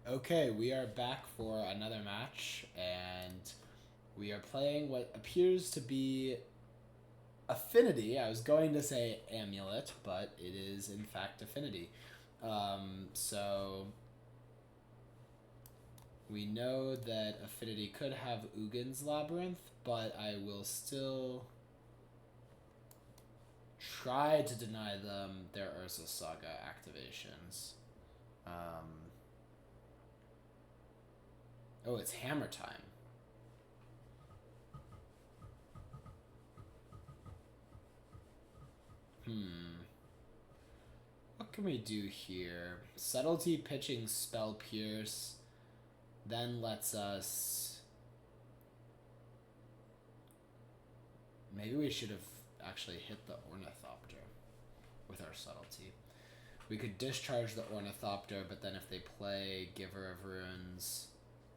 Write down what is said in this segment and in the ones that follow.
Okay, we are back for another match, and we are playing what appears to be Affinity. I was going to say Amulet, but it is in fact Affinity. So we know that Affinity could have Ugin's Labyrinth, but I will still try to deny them their Ursa Saga activations. Um, oh, it's Hammer time. What can we do here? Subtlety pitching Spell Pierce then lets us... Maybe we should have actually hit the Ornithopter with our Subtlety. We could discharge the Ornithopter, but then if they play Giver of Runes,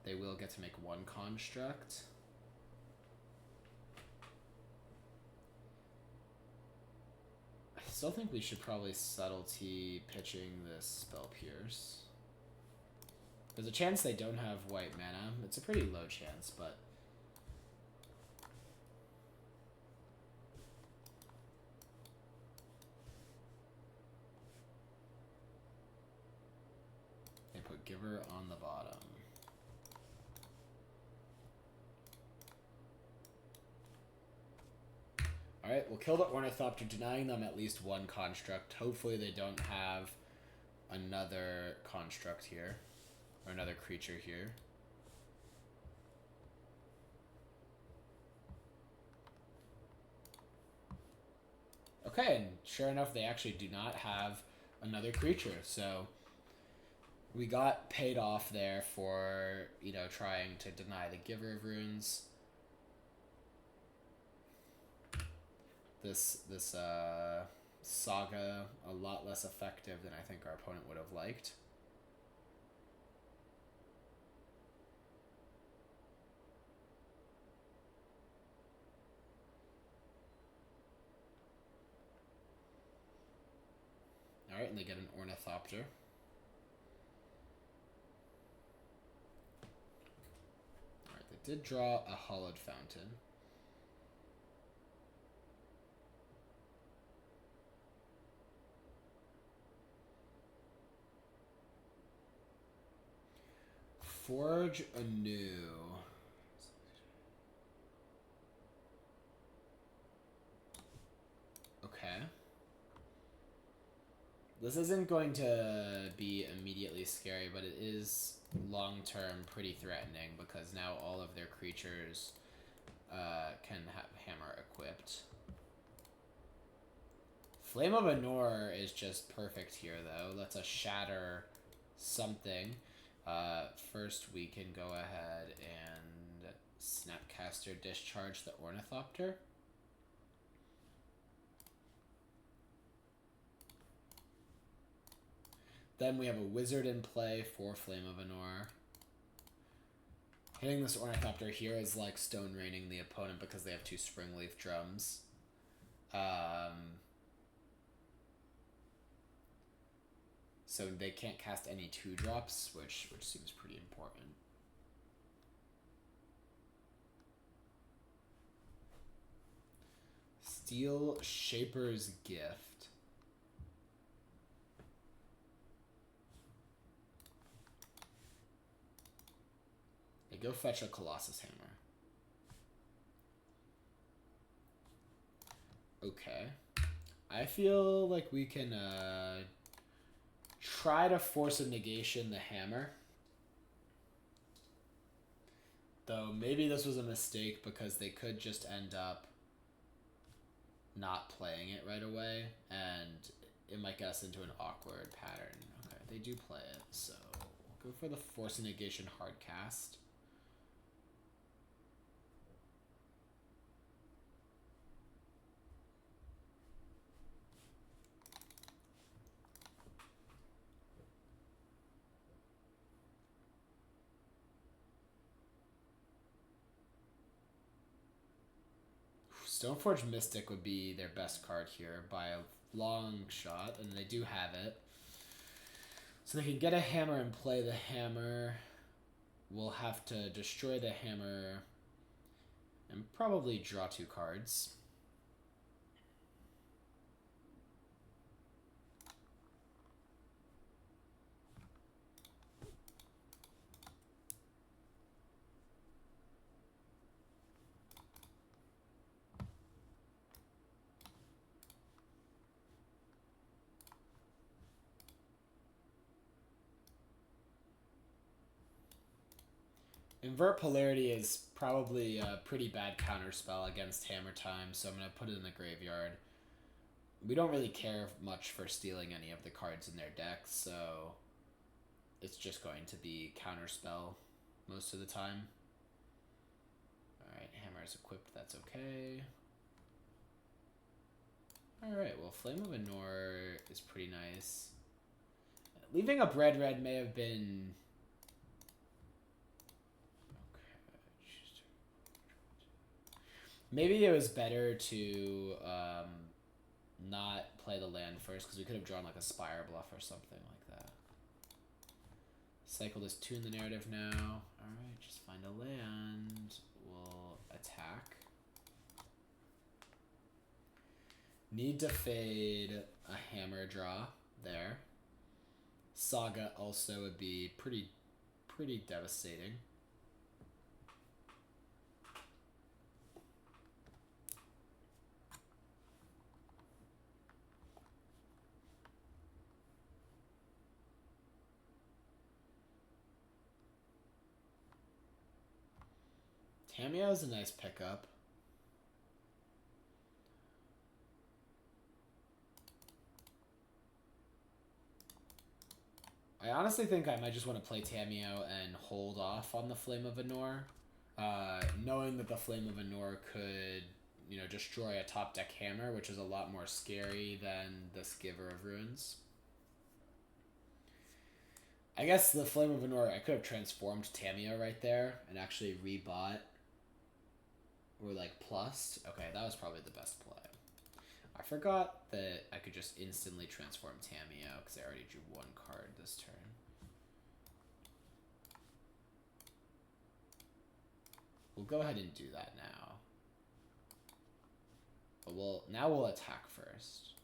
they will get to make one construct. I still think we should probably Subtlety pitching this Spell Pierce. There's a chance they don't have white mana. It's a pretty low chance, but... They put Giver on the bottom. Alright, we'll kill the Ornithopter, denying them at least one construct. Hopefully they don't have another construct here. Or another creature here. Okay, and sure enough, they actually do not have another creature. So we got paid off there for, you know, trying to deny the Giver of Runes. This Saga a lot less effective than I think our opponent would have liked. Alright, and they get an Ornithopter. Alright, they did draw a Hollowed Fountain. Forge anew. Okay. This isn't going to be immediately scary, but it is long-term pretty threatening because now all of their creatures can have Hammer equipped. Flame of Anor is just perfect here, though. Lets us shatter something. First, we can go ahead and Snapcaster discharge the Ornithopter. Then we have a Wizard in play for Flame of Anor. Hitting this Ornithopter here is like Stone Raining the opponent because they have two Springleaf Drums. So they can't cast any 2-drops, which seems pretty important. Steel Shaper's Gift. They go fetch a Colossus Hammer. Okay. I feel like we can try to force a negation the hammer. Though maybe this was a mistake because they could just end up not playing it right away, and it might get us into an awkward pattern. Okay, they do play it, so we'll go for the force a negation hard cast. Stoneforge Mystic would be their best card here by a long shot, and they do have it. So they can get a hammer and play the hammer. We'll have to destroy the hammer and probably draw 2 cards. Invert Polarity is probably a pretty bad counterspell against Hammer Time, so I'm going to put it in the graveyard. We don't really care much for stealing any of the cards in their deck, so it's just going to be counterspell most of the time. Alright, Hammer is equipped, that's okay. Alright, well, Flame of Anor is pretty nice. Leaving up red may have been... Maybe it was better to not play the land first, because we could have drawn like a Spire Bluff or something like that. Cycle this 2 in the narrative now. Alright, just find a land. We'll attack. Need to fade a hammer draw there. Saga also would be pretty devastating. Tamiyo is a nice pickup. I honestly think I might just want to play Tamiyo and hold off on the Flame of Anor. Knowing that the Flame of Anor could, you know, destroy a top deck hammer, which is a lot more scary than this Giver of Runes. I guess the Flame of Anor, I could have transformed Tamiyo right there and actually rebought or like plussed. Okay, that was probably the best play. I forgot that I could just instantly transform Tamiyo because I already drew 1 card this turn. We'll go ahead and do that now. But now we'll attack first.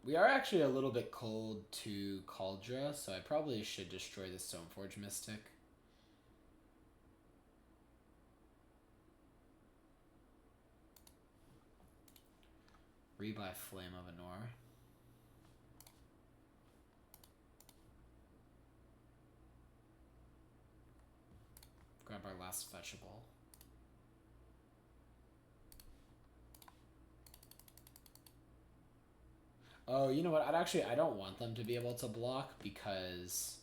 We are actually a little bit cold to Kaldra, so I probably should destroy the Stoneforge Mystic. Rebuy Flame of Anor. Grab our last fetchable. Oh, you know what? I don't want them to be able to block because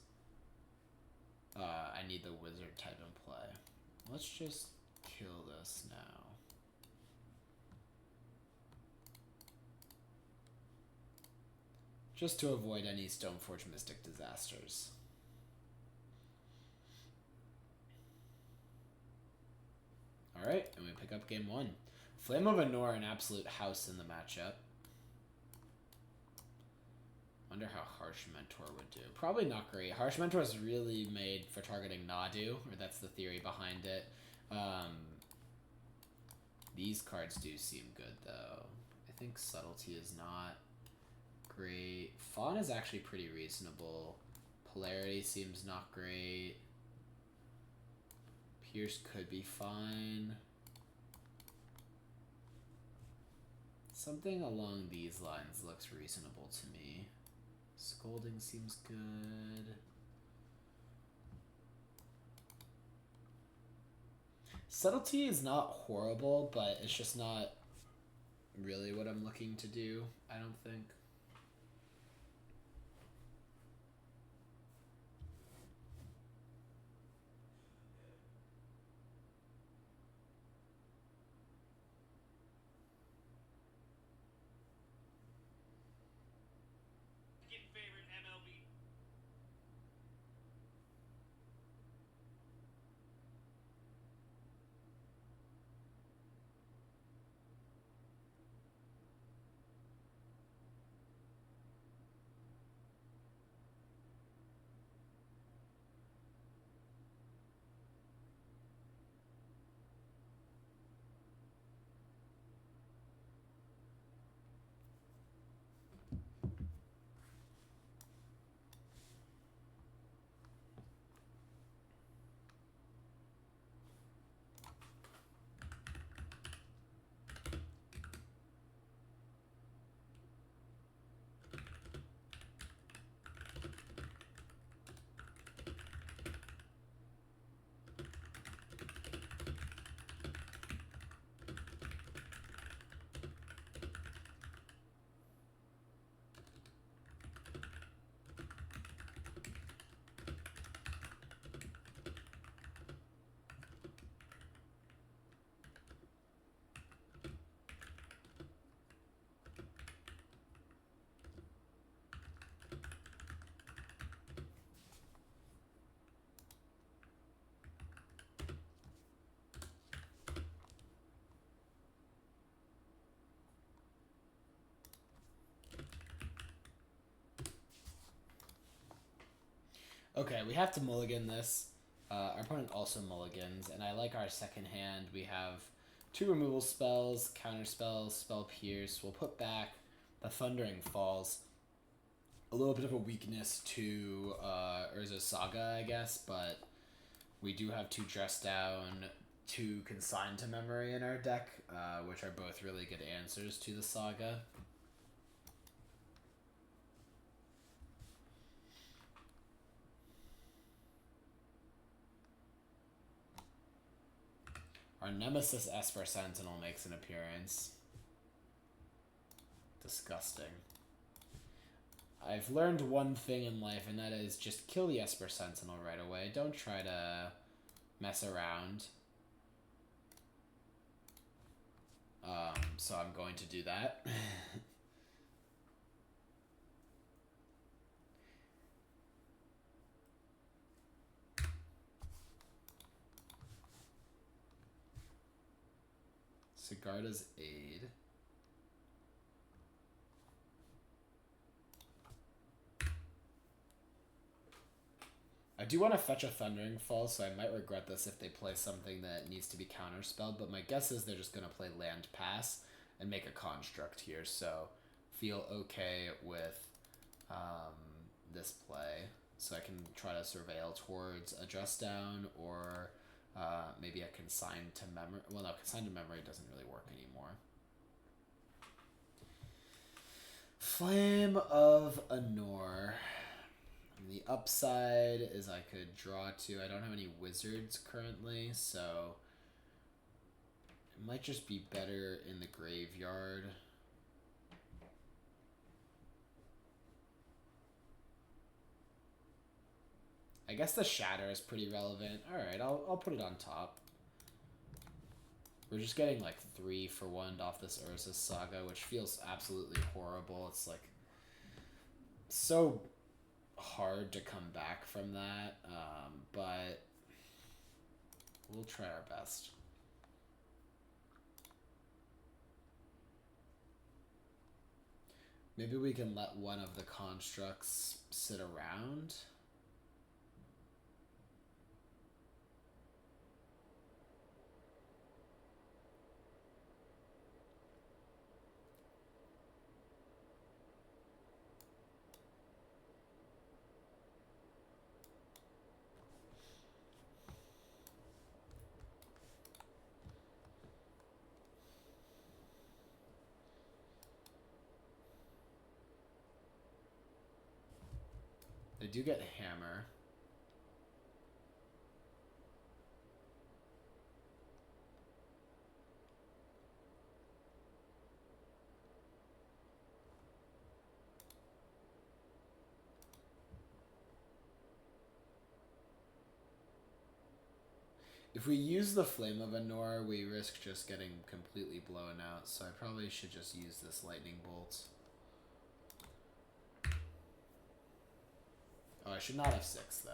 I need the wizard type in play. Let's just kill this now. Just to avoid any Stoneforge Mystic disasters. Alright, and we pick up game 1. Flame of Anor, an absolute house in the matchup. Wonder how Harsh Mentor would do. Probably not great. Harsh Mentor is really made for targeting Nadu, or that's the theory behind it. These cards do seem good, though. I think Subtlety is not great. Fawn is actually pretty reasonable. Polarity seems not great. Pierce could be fine. Something along these lines looks reasonable to me. Scolding seems good. Subtlety is not horrible, but it's just not really what I'm looking to do, I don't think. Okay, we have to mulligan this. Our opponent also mulligans, and I like our second hand. We have 2 removal spells, counter spells, spell pierce. We'll put back the Thundering Falls. A little bit of a weakness to Urza's Saga, I guess, but we do have 2 Dress Down, 2 Consign to Memory in our deck, which are both really good answers to the Saga. Our Nemesis Esper Sentinel makes an appearance. Disgusting. I've learned one thing in life, and that is just kill the Esper Sentinel right away. Don't try to mess around. So I'm going to do that. Sigarda's Aid. I do want to fetch a Thundering Fall, so I might regret this if they play something that needs to be counterspelled, but my guess is they're just going to play Land Pass and make a construct here, so feel okay with this play. So I can try to surveil towards a Dress Down or maybe a Consign to Memory. Well, no, Consign to Memory doesn't really work anymore. Flame of Anor. The upside is I could draw 2. I don't have any wizards currently, so it might just be better in the graveyard. I guess the Shatter is pretty relevant. Alright, I'll put it on top. We're just getting like 3 for 1 off this Urza's Saga, which feels absolutely horrible. It's like so hard to come back from that, but we'll try our best. Maybe we can let one of the constructs sit around. I do get hammer. If we use the Flame of Anor, we risk just getting completely blown out, so I probably should just use this Lightning Bolt. Oh, I should not have 6, though.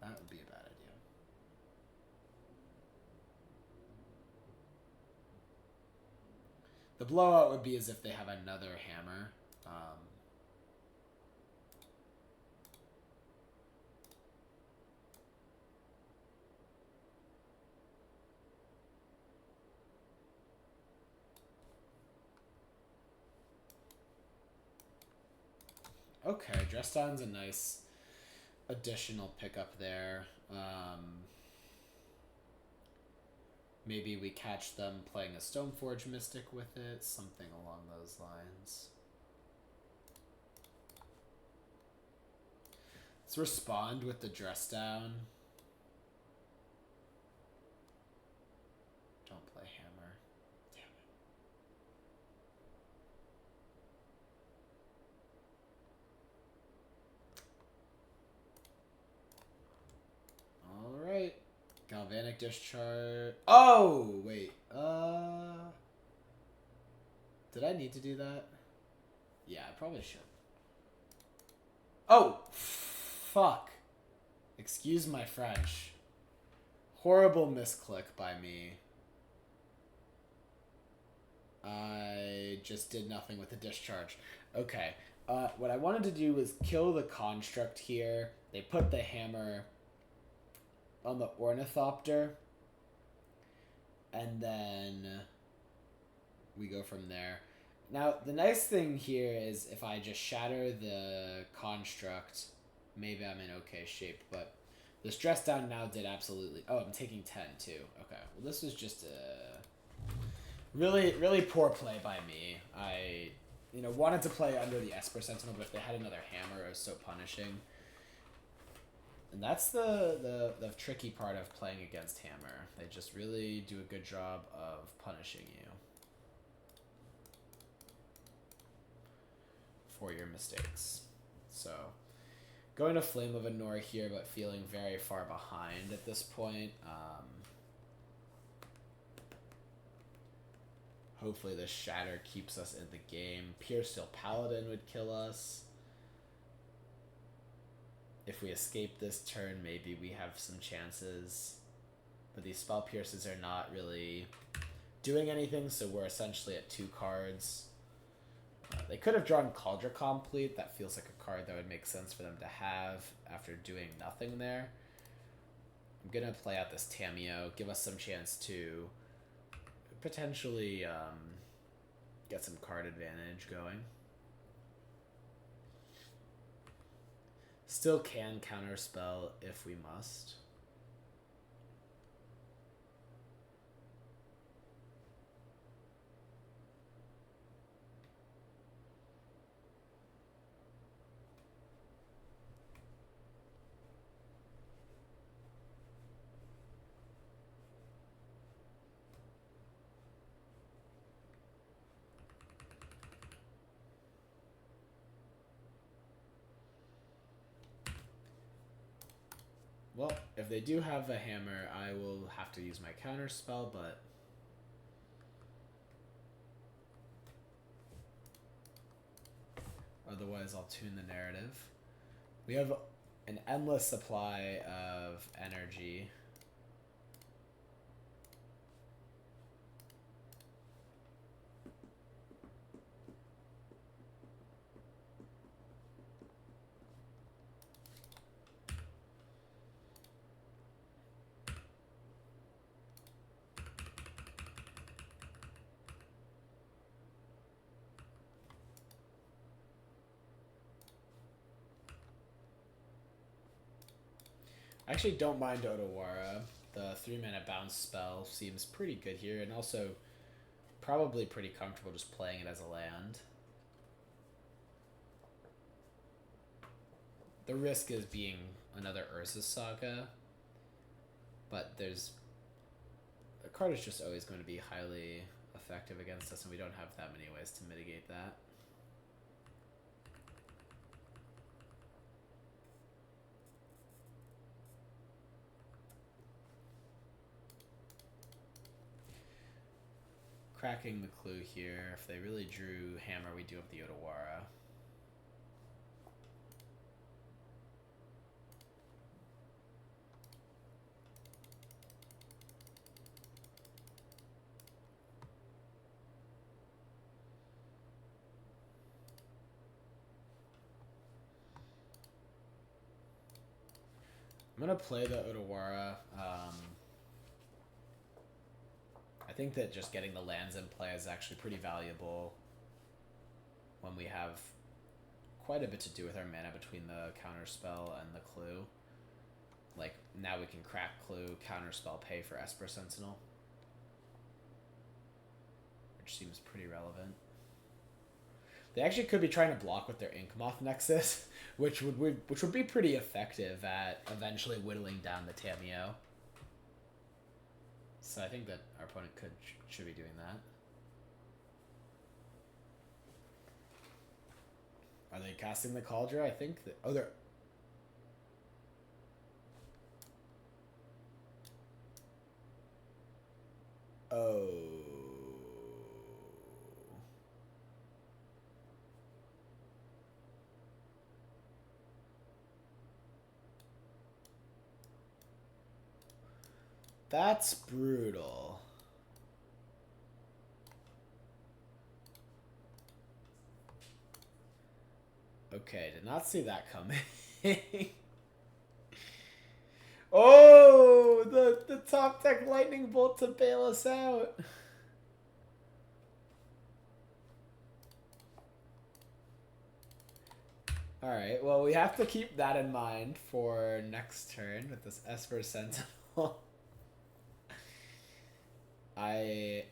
That would be a bad idea. The blowout would be as if they have another hammer. Okay, Dress Down's a nice additional pickup there. Maybe we catch them playing a Stoneforge Mystic with it, something along those lines. Let's respond with the Dress Down. Don't play hammer. Damn it. Alright. Galvanic Discharge. Oh, wait. Did I need to do that? Yeah, I probably should. Oh, fuck. Excuse my French. Horrible misclick by me. I just did nothing with the discharge. Okay. What I wanted to do was kill the construct here. They put the hammer on the Ornithopter. And then we go from there. Now, the nice thing here is if I just shatter the construct, maybe I'm in okay shape, but this Dress Down now did absolutely... Oh, I'm taking 10 too. Okay, well this was just a really, really poor play by me. I, wanted to play under the Esper Sentinel, but if they had another hammer, it was so punishing. And that's the tricky part of playing against hammer. They just really do a good job of punishing you for your mistakes. So, going to Flame of Anor here, but feeling very far behind at this point. Hopefully the Shatter keeps us in the game. Pierce Steel Paladin would kill us. If we escape this turn, maybe we have some chances. But these Spell Pierces are not really doing anything, so we're essentially at 2 cards. They could have drawn Cauldron Complete. That feels like a card that would make sense for them to have after doing nothing there. I'm going to play out this Tamiyo, give us some chance to potentially get some card advantage going. Still can counterspell if we must. Well, if they do have a hammer, I will have to use my counter spell, but otherwise I'll tune the narrative. We have an endless supply of energy. I actually don't mind Odawara. The 3-mana bounce spell seems pretty good here, and also probably pretty comfortable just playing it as a land. the risk is being another Urza's Saga, but the card is just always going to be highly effective against us, and we don't have that many ways to mitigate that. Cracking the clue here. If they really drew Hammer, we do have the Otawara. I'm going to play the Otawara. I think that just getting the lands in play is actually pretty valuable when we have quite a bit to do with our mana between the counterspell and the clue. Like, now we can crack clue, counterspell, pay for Esper Sentinel, which seems pretty relevant. They actually could be trying to block with their Inkmoth Nexus, which would be pretty effective at eventually whittling down the tamiyo. So I think that our opponent should be doing that. Are they casting the Cauldron? I think that... Oh, they're... Oh... That's brutal. Okay, did not see that coming. Oh, the top deck lightning bolt to bail us out. Alright, well, we have to keep that in mind for next turn with this Esper Sentinel. I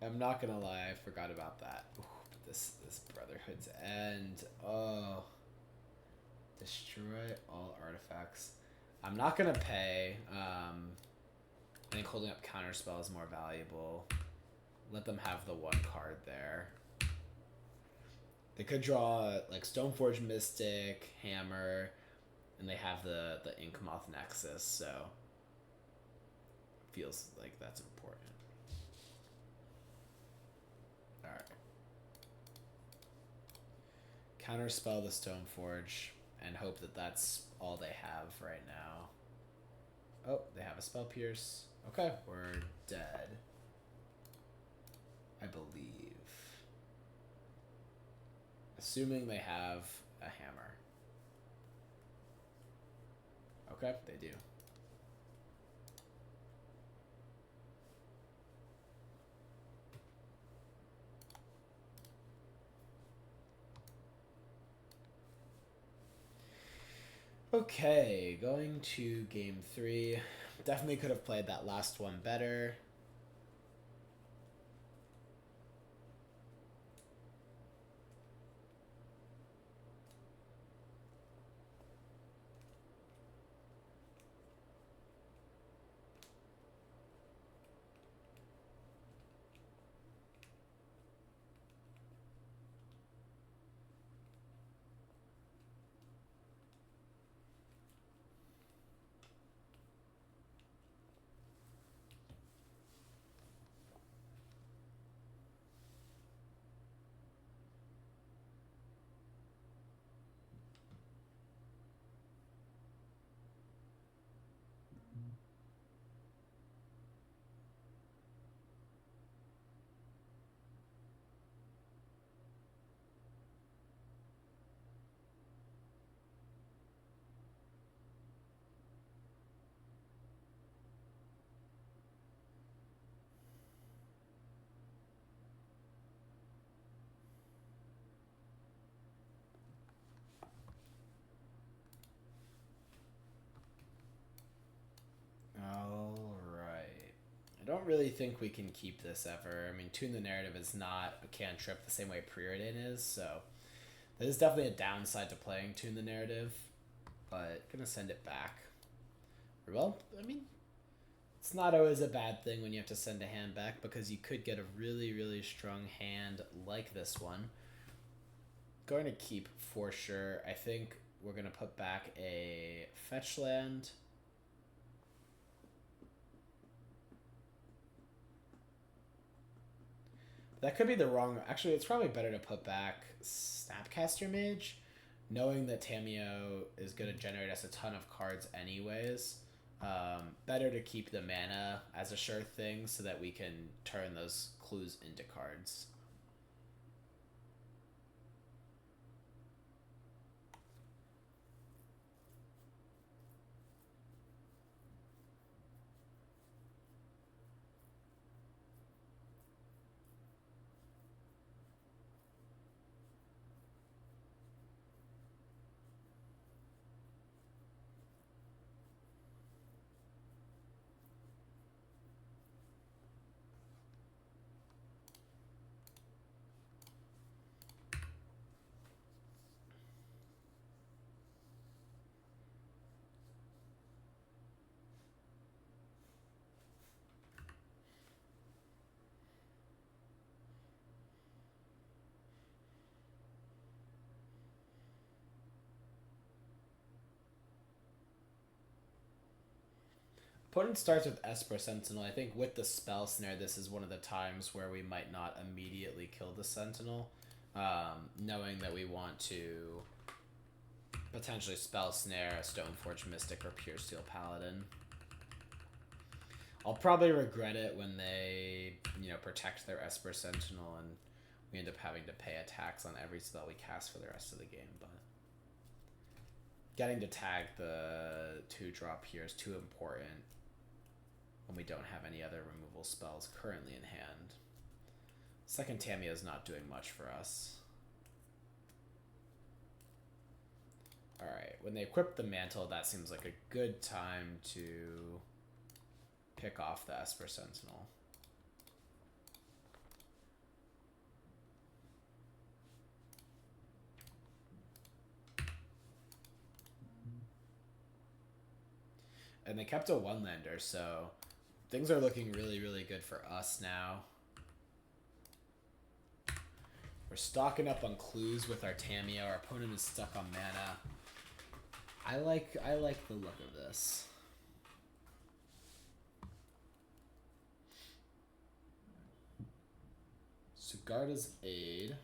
am not gonna lie, I forgot about that. Ooh, but this Brotherhood's End. Oh. Destroy all artifacts. I'm not gonna pay. I think holding up Counterspell is more valuable. Let them have the one card there. They could draw like Stoneforge Mystic, Hammer, and they have the Inkmoth Nexus, so feels like that's important. Alright. Counterspell the Stoneforge and hope that that's all they have right now. Oh, they have a Spell Pierce. Okay, we're dead. I believe. Assuming they have a hammer. Okay, they do. Okay, going to game 3. Definitely could have played that last one better. Alright. I don't really think we can keep this ever. I mean, Tune the Narrative is not a cantrip the same way Preordain is, so there's definitely a downside to playing Tune the Narrative. but gonna send it back. Well, I mean, it's not always a bad thing when you have to send a hand back because you could get a really, really strong hand like this one. Going to keep for sure. I think we're going to put back a fetch land. That could be the wrong... Actually, it's probably better to put back Snapcaster Mage, knowing that tamiyo is going to generate us a ton of cards anyways. Better to keep the mana as a sure thing so that we can turn those clues into cards. Opponent starts with Esper Sentinel. I think with the spell snare, this is one of the times where we might not immediately kill the Sentinel, knowing that we want to potentially spell snare a Stoneforge Mystic or Pure Steel Paladin. I'll probably regret it when they, protect their Esper Sentinel and we end up having to pay attacks on every spell we cast for the rest of the game, but getting to tag the 2-drop here is too important when we don't have any other removal spells currently in hand. Second tamiyo is not doing much for us. Alright, when they equip the mantle, that seems like a good time to pick off the Esper Sentinel. And they kept a 1-lander, so things are looking really, really good for us now. We're stocking up on clues with our tamiyo. Our opponent is stuck on mana. I like the look of this. Sigarda's Aid.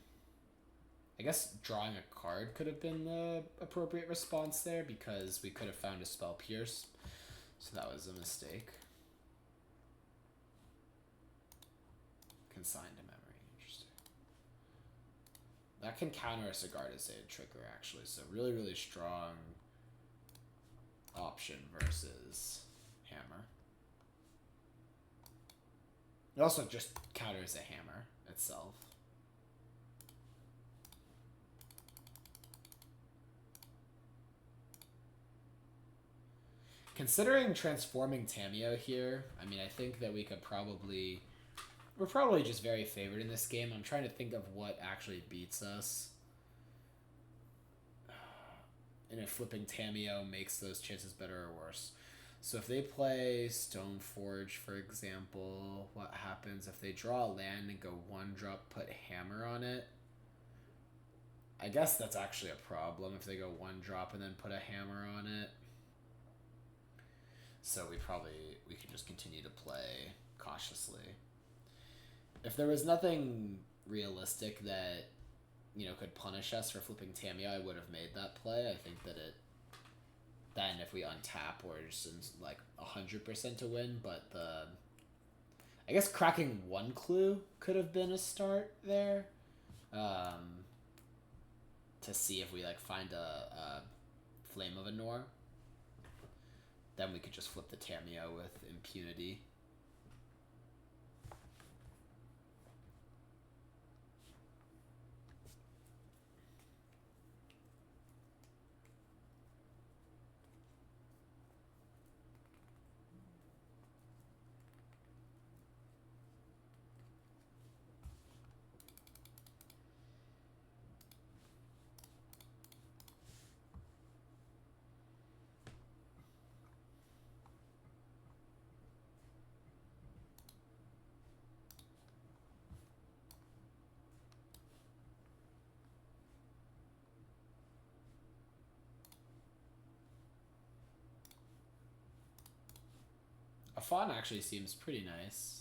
I guess drawing a card could have been the appropriate response there because we could have found a spell Pierce. So that was a mistake. Consigned to memory. Interesting. That can counter a Sigarda's Aid trigger, actually. So really, really strong option versus Hammer. It also just counters a Hammer itself. Considering transforming tamiyo here, I mean, I think that we could probably... We're probably just very favored in this game. I'm trying to think of what actually beats us. And if flipping tamiyo makes those chances better or worse. So if they play Stoneforge, for example, what happens if they draw a land and go 1-drop, put Hammer on it? I guess that's actually a problem if they go 1-drop and then put a Hammer on it. So we can just continue to play cautiously. If there was nothing realistic that, could punish us for flipping tamiyo, I would have made that play. I think that then if we untap, we're just in, 100% to win, but I guess cracking 1 clue could have been a start there. To see if we, find a Flame of Anor. Then we could just flip the tamiyo with impunity. Fawn actually seems pretty nice.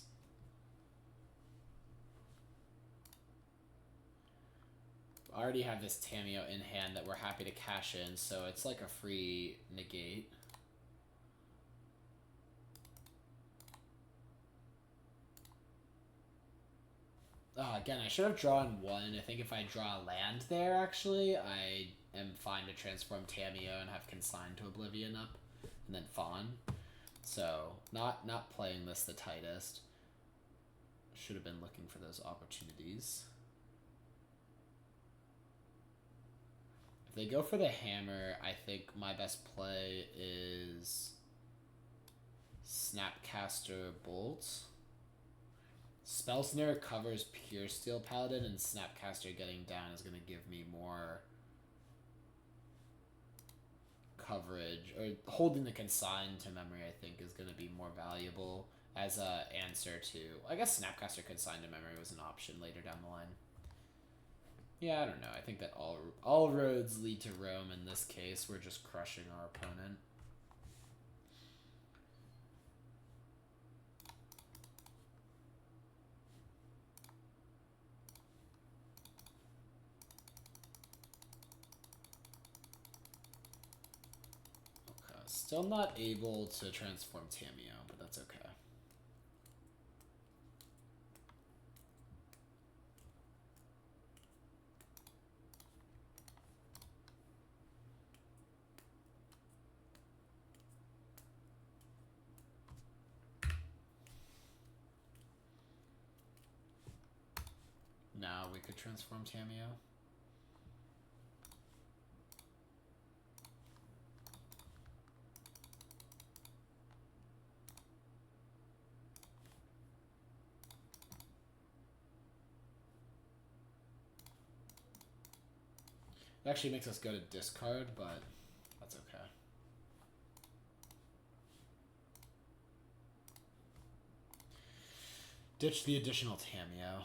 Already have this tamiyo in hand that we're happy to cash in, so it's like a free negate. Again, I should have drawn one. I think if I draw a land there, actually, I am fine to transform tamiyo and have Consign to Oblivion up, and then Fawn. So, not playing this the tightest. Should have been looking for those opportunities. If they go for the hammer, I think my best play is Snapcaster Bolt. Spellsnare covers Pure Steel Paladin, and Snapcaster getting down is going to give me more coverage. Or holding the Consign to memory, I think, is going to be more valuable as an answer to... I guess Snapcaster Consign to memory was an option later down the line. Yeah, I don't know. I think that all roads lead to Rome in this case. We're just crushing our opponent. Okay, still not able to transform tamiyo, but that's okay. Now we could transform tamiyo. It actually makes us go to discard, but that's okay. Ditch the additional tamiyo.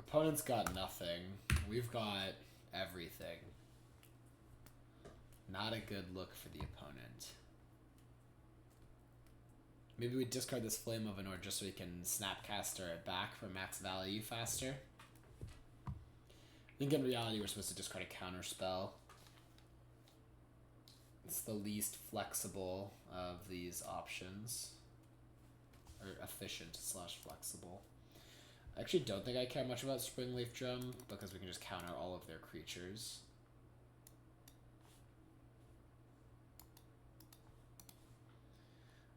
Opponent's got nothing. We've got everything. Not a good look for the opponent. Maybe we discard this Flame of Anor just so we can Snapcaster it back for max value faster. I think in reality we're supposed to discard a counter spell. It's the least flexible of these options. Or efficient / flexible. I actually don't think I care much about Springleaf Drum because we can just counter all of their creatures.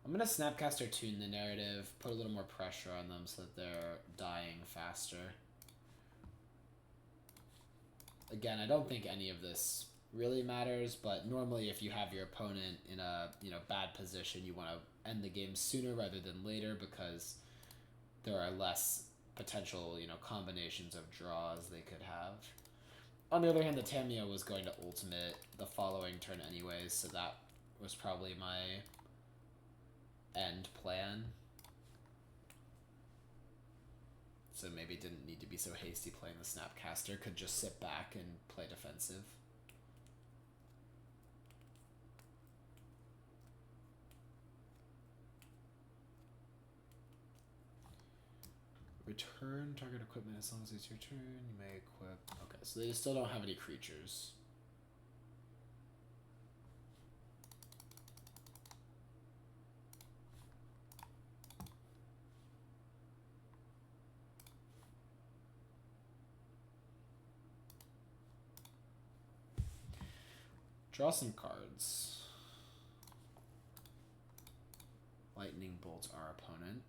I'm going to Snapcaster Tune the narrative, put a little more pressure on them so that they're dying faster. Again, I don't think any of this really matters, but normally if you have your opponent in a bad position, you want to end the game sooner rather than later because there are less potential, combinations of draws they could have. On the other hand, the tamiyo was going to ultimate the following turn anyways, so that was probably my end plan. So maybe didn't need to be so hasty playing the Snapcaster, could just sit back and play defensive. Return target equipment as long as it's your turn. You may equip. Okay, so they still don't have any creatures. Draw some cards. Lightning Bolt our opponent.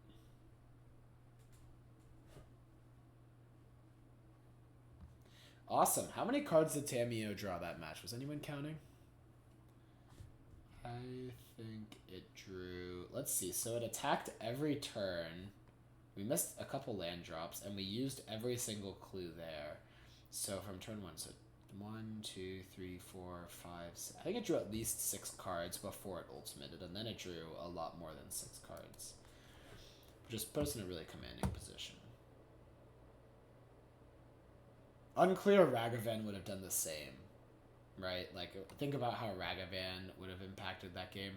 Awesome. How many cards did tamiyo draw that match? Was anyone counting? I think it drew... Let's see. So it attacked every turn We missed a couple land drops, and we used every single clue there. So from turn 1, so 1, 2, 3, 4, 5, 6. I think it drew at least 6 cards before it ultimated, and then it drew a lot more than 6 cards. Just put us in a really commanding position. Unclear Ragavan would have done the same, right? Like, think about how Ragavan would have impacted that game.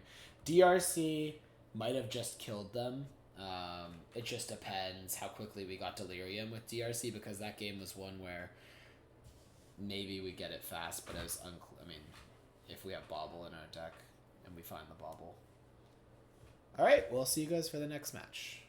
DRC might have just killed them. It just depends how quickly we got Delirium with DRC, because that game was one where maybe we get it fast, but it was unclear. I mean, if we have Bobble in our deck and we find the Bobble. All right, we'll see you guys for the next match.